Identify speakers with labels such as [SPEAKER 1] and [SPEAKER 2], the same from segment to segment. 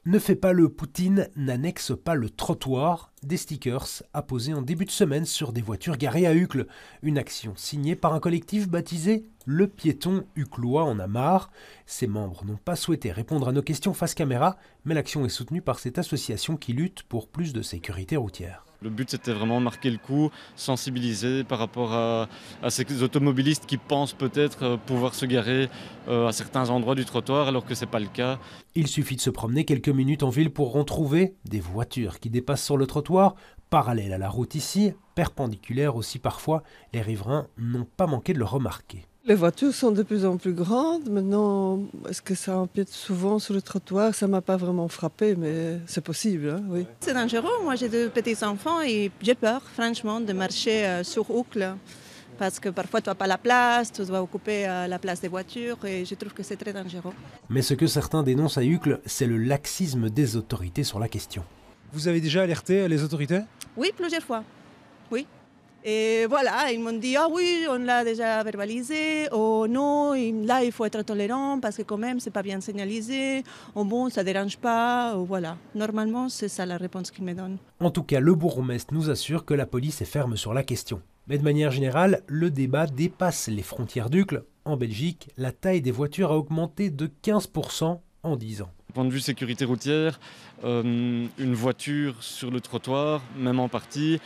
[SPEAKER 1] Ne fais pas le Poutine, n'annexe pas le trottoir, des stickers apposés en début de semaine sur des voitures garées à Uccle. Une action signée par un collectif baptisé Le Piéton Uclois en a marre. Ses membres n'ont pas souhaité répondre à nos questions face caméra, mais l'action est soutenue par cette association qui lutte pour plus de sécurité routière.
[SPEAKER 2] Le but, c'était vraiment marquer le coup, sensibiliser par rapport à ces automobilistes qui pensent peut-être pouvoir se garer à certains endroits du trottoir alors que ce n'est pas le cas.
[SPEAKER 1] Il suffit de se promener quelques minutes en ville pour en trouver des voitures qui dépassent sur le trottoir, parallèles à la route ici, perpendiculaires aussi parfois. Les riverains n'ont pas manqué de le remarquer.
[SPEAKER 3] Les voitures sont de plus en plus grandes. Maintenant, est-ce que ça empiète souvent sur le trottoir? Ça ne m'a pas vraiment frappé, mais c'est possible, hein, oui.
[SPEAKER 4] C'est dangereux. Moi, j'ai deux petits-enfants et j'ai peur, franchement, de marcher sur Uccle. Parce que parfois, tu n'as pas la place, tu dois occuper la place des voitures et je trouve que c'est très dangereux.
[SPEAKER 1] Mais ce que certains dénoncent à Uccle, c'est le laxisme des autorités sur la question.
[SPEAKER 5] Vous avez déjà alerté les autorités?
[SPEAKER 4] Oui, plusieurs fois. Oui. Et voilà, ils m'ont dit, ah oui, on l'a déjà verbalisé, oh non, là il faut être tolérant parce que quand même c'est pas bien signalisé, oh bon, ça dérange pas, oh, voilà. Normalement, c'est ça la réponse qu'ils me donnent.
[SPEAKER 1] En tout cas, le bourgmestre nous assure que la police est ferme sur la question. Mais de manière générale, le débat dépasse les frontières d'Uccle. En Belgique, la taille des voitures a augmenté de 15% en 10 ans.
[SPEAKER 2] Du point de vue sécurité routière, une voiture sur le trottoir, même en partie,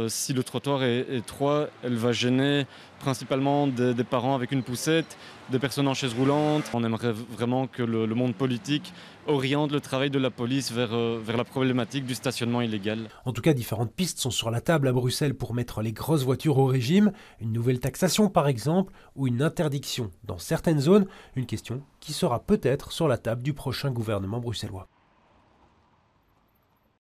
[SPEAKER 2] si le trottoir est étroit, elle va gêner principalement des parents avec une poussette, des personnes en chaise roulante. On aimerait vraiment que le monde politique oriente le travail de la police vers la problématique du stationnement illégal.
[SPEAKER 1] En tout cas, différentes pistes sont sur la table à Bruxelles pour mettre les grosses voitures au régime. Une nouvelle taxation par exemple, ou une interdiction dans certaines zones. Une question qui sera peut-être sur la table du prochain gouvernement bruxellois.